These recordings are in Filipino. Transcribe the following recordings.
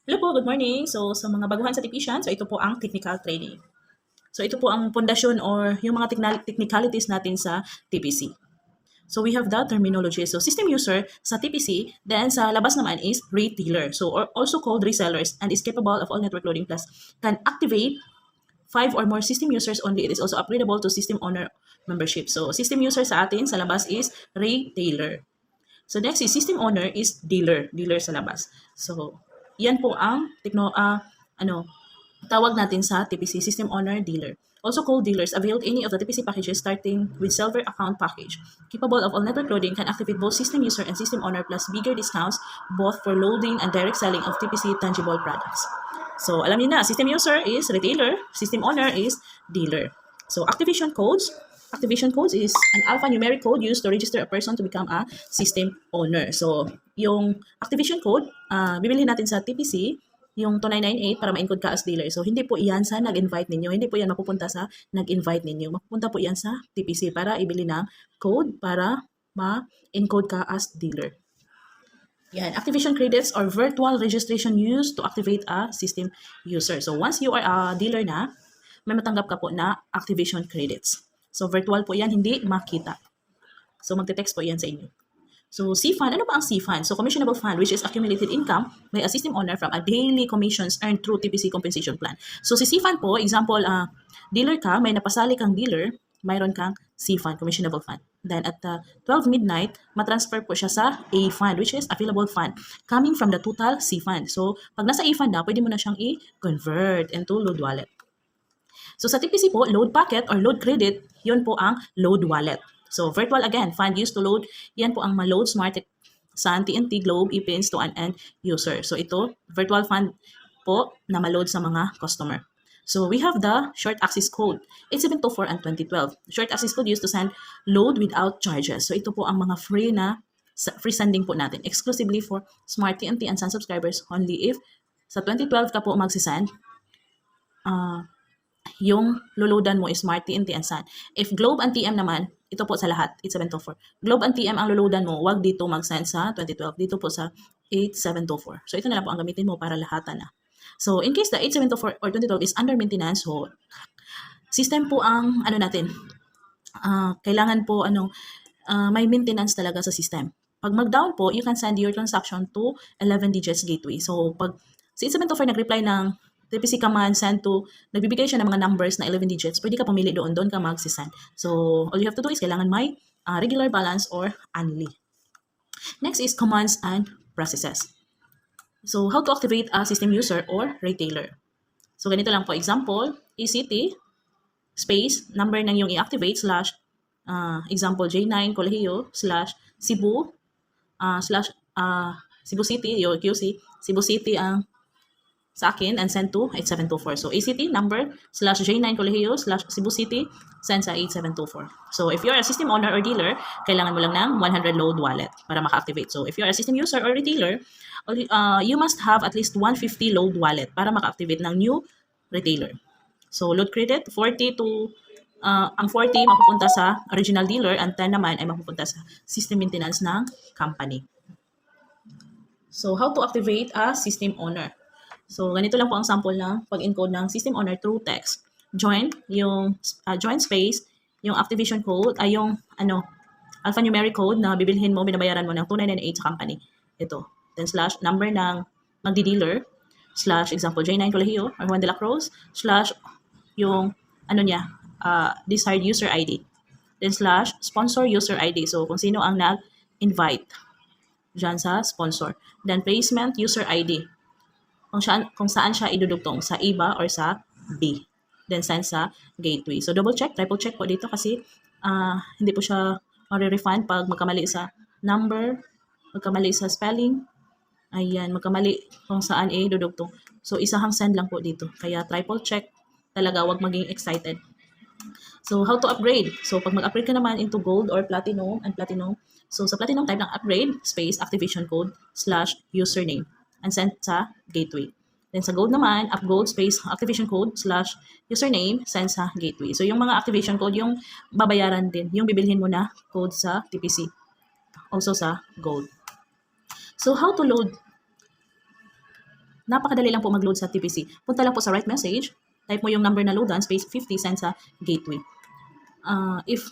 Hello po, good morning. So, sa mga baguhan sa Tipician, so ito po ang technical training. So, ito po ang pundasyon or yung mga technicalities natin sa TPC. So, we have the terminology. So, system user sa TPC, then sa labas naman is retailer. So, or also called resellers and is capable of all network loading plus can activate 5 or more system users only. It is also upgradable to system owner membership. So, system user sa atin sa labas is retailer. So next is system owner is dealer sa labas. So yan po ang tawag natin sa TPC, system owner dealer. Also called dealers availed any of the TPC packages starting with silver account package. Capable of all network loading, can activate both system user and system owner plus bigger discounts both for loading and direct selling of TPC tangible products. So alam niyo na, system user is retailer, system owner is dealer. So activation codes, activation codes is an alphanumeric code used to register a person to become a system owner. So, yung activation code, bibili natin sa TPC, yung 2998 para ma-encode ka as dealer. So, hindi po iyan sa nag-invite ninyo. Hindi po yan mapupunta sa nag-invite ninyo. Mapupunta po yan sa TPC para ibili ng code para ma-encode ka as dealer. Yan, activation credits or virtual registration used to activate a system user. So, once you are a dealer na, may matanggap ka po na activation credits. So, virtual po yan, hindi makita. So, magte-text po yan sa inyo. So, C-Fund, ano ba ang C-Fund? So, commissionable fund, which is accumulated income by a system owner from a daily commissions earned through TPC compensation plan. So, si C-Fund po, example, dealer ka, may napasali kang dealer, mayroon kang C-Fund, commissionable fund. Then, at 12 midnight, matransfer po siya sa A-Fund, which is available fund, coming from the total C-Fund. So, pag nasa A-Fund na, pwede mo na siyang i-convert into load wallet. So, sa TPC po, load packet or load credit, yun po ang load wallet. So, virtual again, fund used to load, yan po ang ma-load smart Sun, TNT, Globe, ePins to an end user. So, ito, virtual fund po na ma-load sa mga customer. So, we have the short access code, 8724 and 2012. Short access code used to send load without charges. So, ito po ang mga free na free sending po natin, exclusively for Smart TNT and Sun subscribers only if sa 2012 ka po magsisend, yung luludan mo is Smart TNT and Sun. If Globe and TM naman, ito po sa lahat, 8724. Globe and TM ang luludan mo, wag dito mag-send sa 2012, dito po sa 8724. So ito na lang po ang gamitin mo para lahatan na. So in case the 8724 or 2012 is under maintenance, so system po ang natin, kailangan po may maintenance talaga sa system. Pag mag-down po, you can send your transaction to 11 digits gateway. So pag si 8724 nag-reply ng TPC command send to, nagbibigay siya ng mga numbers na 11 digits, pwede ka pumili doon ka magsisend. So, all you have to do is kailangan may regular balance or annually. Next is commands and processes. So, how to activate a system user or retailer. So, ganito lang po. Example, ECT, space, number ng yung i-activate, slash, example, J9 Colegio, slash, Cebu, slash, Cebu City, yung QC, Cebu City ang sa akin and send to 8724. So, ACT number slash J9 Colegio slash Cebu City, send sa 8724. So, if you're a system owner or dealer, kailangan mo lang ng 100 load wallet para maka-activate. So, if you're a system user or retailer, you must have at least 150 load wallet para maka-activate ng new retailer. So, load credit, 40 to ang 40 mapupunta sa original dealer and 10 naman ay mapupunta sa system maintenance ng company. So, how to activate a system owner? So, ganito lang po ang sample ng pag-encode ng system owner through text. Join, yung join space, yung activation code, ay yung alphanumeric code na bibilhin mo, binabayaran mo ng 2998 sa company. Ito. Then slash number ng magdi-dealer, slash example J9 Colegio or Juan de la Cruz, slash yung desired user ID. Then slash sponsor user ID. So, kung sino ang nag-invite dyan sa sponsor. Then placement user ID. Kung saan siya idudugtong, sa A ba or sa B. Then send sa gateway. So double check, triple check po dito kasi hindi po siya ma-refund pag magkamali sa number, magkamali sa spelling, ayan, magkamali kung saan idudugtong. So isahang send lang po dito. Kaya triple check talaga, wag maging excited. So how to upgrade? So pag mag-upgrade ka naman into gold or platinum and platinum, so sa platinum type ng upgrade, space activation code slash username and send sa gateway. Then sa gold naman, up gold space activation code slash username, send sa gateway. So yung mga activation code, yung babayaran din, yung bibilhin mo na code sa TPC. Also sa gold. So how to load Napakadali lang po mag-load sa TPC. Punta lang po sa right message, type mo yung number na loadan, space 50, send sa gateway. If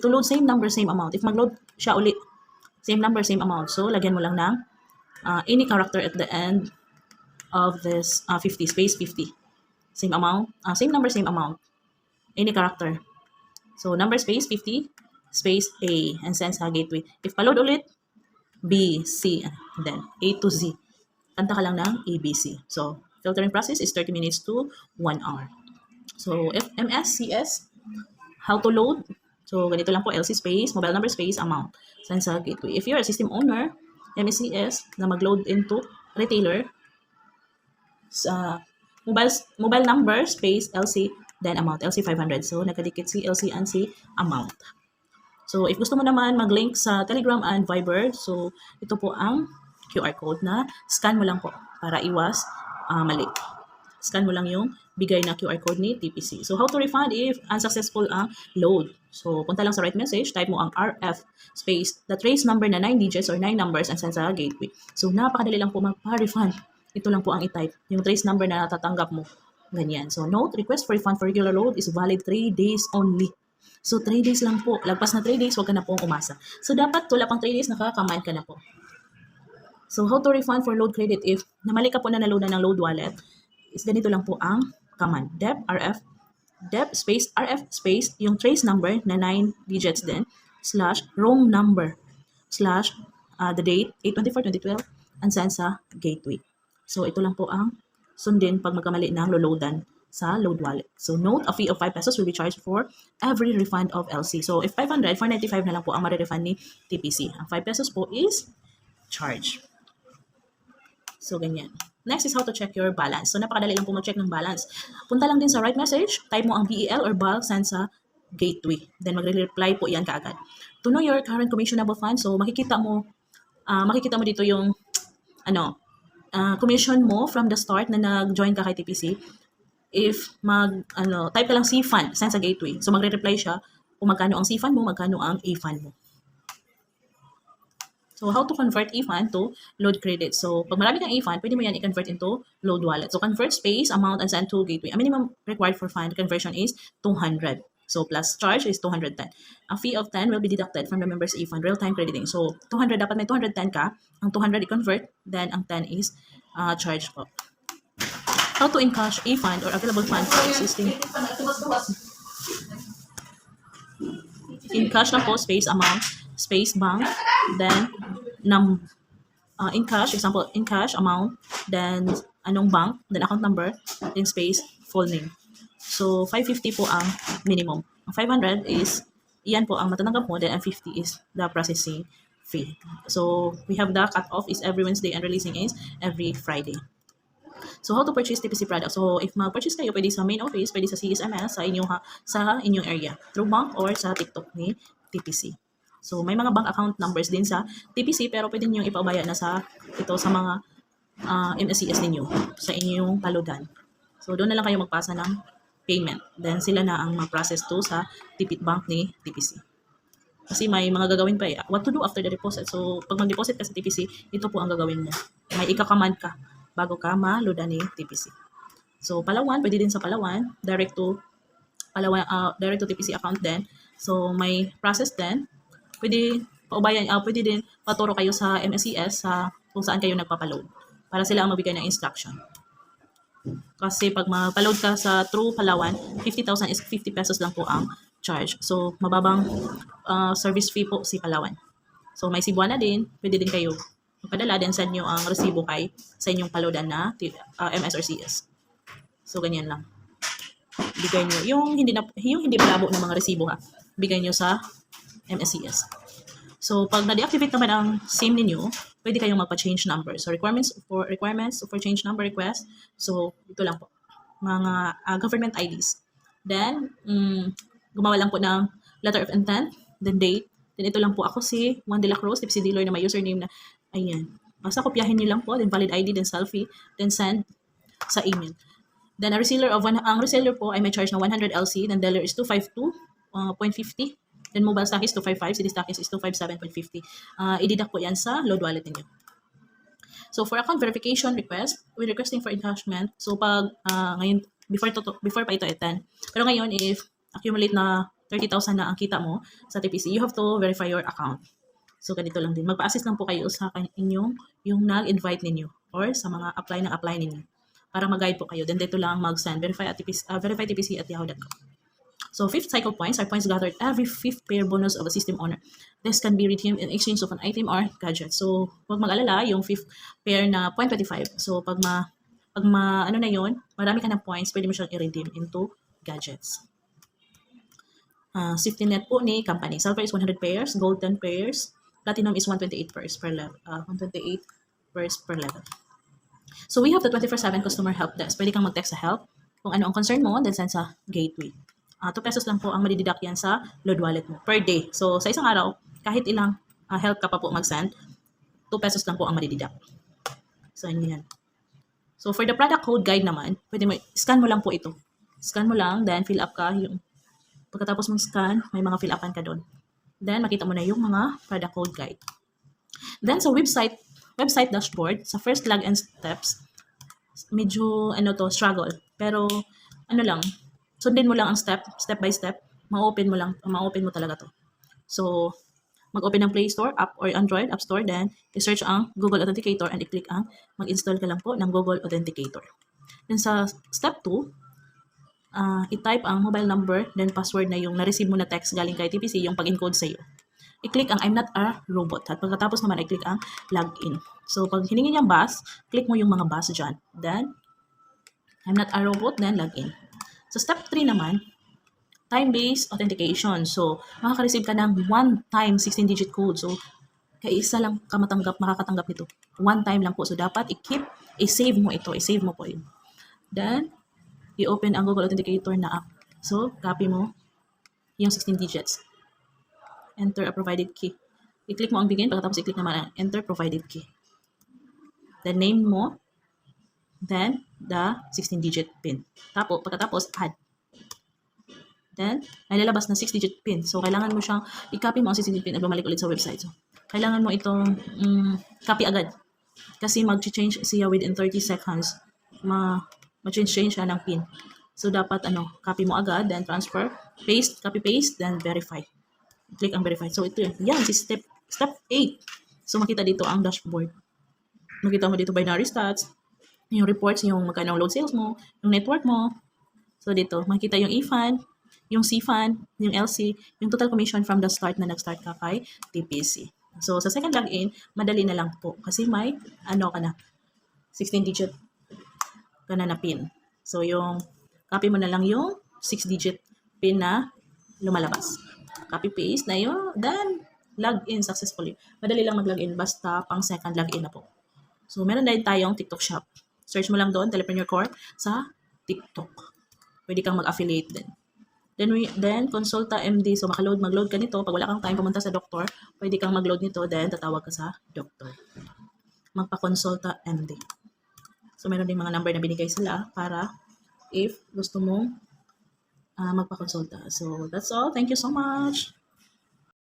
to load same number, same amount. If mag-load siya ulit, same number, same amount. So, lagyan mo lang ng any character at the end of this 50, space 50. Same amount, same number, same amount. Any character. So, number space 50, space A, and send sa gateway. If pa-load ulit, B, C, then A to Z. Kanta ka lang ng ABC. So, filtering process is 30 minutes to 1 hour. So, if MSCS, how to load. So, ganito lang po, LC space, mobile number space, amount. Send sa gateway. If you're a system owner, MSCS, na mag-load into retailer, sa mobile number space, LC, then amount, LC 500. So, nakadikit si LC and si amount. So, if gusto mo naman mag-link sa Telegram and Viber, so, ito po ang QR code na scan mo lang po para iwas mali. Scan mo lang yung bigay na QR code ni TPC. So, how to refund if unsuccessful ang load? So, punta lang sa right message, type mo ang RF space, the trace number na 9 digits or 9 numbers and send sa gateway. So, napakadali lang po magpa-refund. Ito lang po ang i-type, yung trace number na natatanggap mo. Ganyan. So, note, request for refund for regular load is valid 3 days only. So, 3 days lang po. Lagpas na 3 days, huwag ka na pong umasa. So, dapat wala pang 3 days, nakaka-command ka na po. So, how to refund for load credit if namali ka po na naloadan ng load wallet, is ganito lang po ang command. Dep space, RF space, yung trace number na 9 digits din, slash, room number, slash, the date, 8/24/2012, and send sa gateway. So, ito lang po ang sundin pag magkamali ng loloadan sa load wallet. So, note, a fee of 5 pesos will be charged for every refund of LC. So, if 500, 495 na lang po ang ma-refund ni TPC. Ang 5 pesos po is charge. So, ganyan. Next is how to check your balance. So, napakadali lang po mag-check ng balance. Punta lang din sa right message, type mo ang BEL or BAL, send sa gateway. Then, magre-reply po yan kaagad. To know your current commissionable fund, so makikita mo dito yung commission mo from the start na nag-join ka kay TPC. If type ka lang C-Fund, send sa gateway. So, magre-reply siya kung magkano ang C-Fund mo, magkano ang A-Fund mo. So, how to convert A-Fund to load credit? So, pag marami kang A-Fund, pwede mo yan i-convert into load wallet. So, convert space, amount, and send to gateway. Ang minimum required for fund conversion is 200. So, plus charge is 210. A fee of 10 will be deducted from the member's A-Fund, real-time crediting. So, 200, dapat may 210 ka. Ang 200 i-convert, then ang 10 is charge po. How to encash a fund or available funds for existing. Encash lang po, space amount, space bank, then encash, example, encash amount, then anong bank, then account number, then space, full name. So, 550 po ang minimum. Ang 500 is, iyan po ang matatanggap mo, then ang 50 is the processing fee. So, we have the cut-off is every Wednesday and releasing is every Friday. So, how to purchase TPC products? So, if mag-purchase kayo, pwede sa main office, pwede sa CSMS, sa inyong area, through bank or sa TikTok ni TPC. So, may mga bank account numbers din sa TPC, pero pwede niyo ipaubaya na sa mga MSCS ninyo, sa inyong paludan. So, doon na lang kayo magpasa ng payment. Then, sila na ang mag-process to sa Tipit Bank ni TPC. Kasi may mga gagawin pa what to do after the deposit. So, pag mag-deposit ka sa TPC, ito po ang gagawin mo. May ika-command ka bago ka ma-loadan ni TPC. So, Palawan, pwede din sa Palawan, direct to TPC account din. So, may process din. Pwede din paturo kayo sa MSCS sa kung saan kayo nagpapaload para sila ang mabigay ng instruction. Kasi pag ma-load ka sa True Palawan, 50,000 is 50 pesos lang po ang charge. So, mababang service fee po si Palawan. So, may Cebuana din, pwede din kayo padala din send nyo ang resibo sa inyong paludan na MS or CS. So, ganyan lang. Bigay nyo. Yung hindi malabo ng mga resibo bigay nyo sa MSCS. So, pag na-deactivate naman ang SIM ninyo, pwede kayong magpa-change number. So, requirements for change number request. So, ito lang po. Mga government IDs. Then, gumawa lang po ng letter of intent, then date. Then, ito lang po ako si Juan de la Cruz, TPC dealer na may username na ayan. Basta kopyahin niyo lang po, then valid ID, then selfie, then send sa email. Then ang reseller po ay may charge na 100 LC, then dealer is 252.50, then mobile stock is 255, city stock is 257.50. I-deduct po yan sa load wallet niyo. So for account verification request, we're requesting for enhancement. So pag ngayon, before pa ito 10. Pero ngayon, if accumulate na 30,000 na ang kita mo sa TPC, you have to verify your account. So ganito lang din. Magpa-assist lang po kayo sa inyong yung nag-invite ninyo or sa mga apply ninyo para mag-guide po kayo. Then dito lang mag-send verify TPC at yahoo.com. So fifth cycle points are points gathered every fifth pair bonus of a system owner. This can be redeemed in exchange of an item or gadget. So huwag mag-alala yung fifth pair na 0.25. So pag ano na yun, marami ka ng points, pwede mo siyang i-redeem into gadgets. Safety net po ni company. Silver is 100 pairs, gold 10 pairs, platinum is 128 pairs per level. 128 pairs per level. So we have the 24/7 customer help desk. Pwede kang mag-text sa help kung ano ang concern mo, then send sa gateway. 2 pesos lang po ang madideduct yan sa load wallet mo per day. So sa isang araw, kahit ilang help ka pa po mag-send, 2 pesos lang po ang madideduct. So yan. So for the product code guide naman, pwede mo, scan mo lang po ito. Scan mo lang, then fill up ka. Pagkatapos mong scan, may mga fill upan ka doon. Then makita mo na yung mga product code guide. Then sa website dashboard, sa first login steps, medyo struggle. Pero lang, sundin mo lang ang step by step, ma-open mo talaga to. So, mag-open ng Play Store, app or Android App Store, then i-search ang Google Authenticator and i-click ang mag-install ka lang po ng Google Authenticator. Then sa step 2, i-type ang mobile number, then password na yung na-receive mo na text galing kay TPC, yung pag-encode sa iyo. I-click ang I'm not a robot. At pagkatapos naman, i-click ang login. So, pag hiningi niyang bus, click mo yung mga bus dyan. Then, I'm not a robot, then login. So, step 3 naman, time-based authentication. So, makaka-receive ka ng one-time 16-digit code. So, kaisa lang ka makakatanggap nito. One time lang po. So, dapat i-save mo ito. I-save mo po yun. Then, i-open ang Google Authenticator na app. So, copy mo yung 16 digits. Enter a provided key. I-click mo ang begin, pagkatapos i-click naman ang enter provided key. Then, name mo. Then, the 16-digit PIN. Pagkatapos, add. Then, may lalabas na 6-digit PIN. So, kailangan mo siyang, i-copy mo ang 6-digit PIN at bumalik ulit sa website. So, kailangan mo itong copy agad. Kasi mag-change siya within 30 seconds. Ma-change siya ng PIN. So, dapat, copy mo agad, then transfer, paste, copy-paste, then verify. Click ang verify. So, ito yun. Yan, si step 8. So, makita dito ang dashboard. Makita mo dito binary stats, yung reports, yung magkano load sales mo, yung network mo. So, dito, makita yung E-Fan, yung C-Fan, yung LC, yung total commission from the start na nag-start ka kay TPC. So, sa second login, madali na lang po. Kasi may, 16-digit ka na PIN. So, copy mo na lang yung 6-digit PIN na lumalabas. Copy-paste na yun, then login successfully. Madali lang mag-login, basta pang second login na po. So, meron din tayong TikTok shop. Search mo lang doon, Telepreneur Corp, sa TikTok. Pwede kang mag-affiliate din. Then Consulta MD. So, mag-load ka nito. Pag wala kang time pumunta sa doktor, pwede kang mag-load nito, then tatawag ka sa doktor. Magpa-Consulta MD. So, meron din mga number na binigay sila para if gusto mong magpa-consulta. So, that's all. Thank you so much.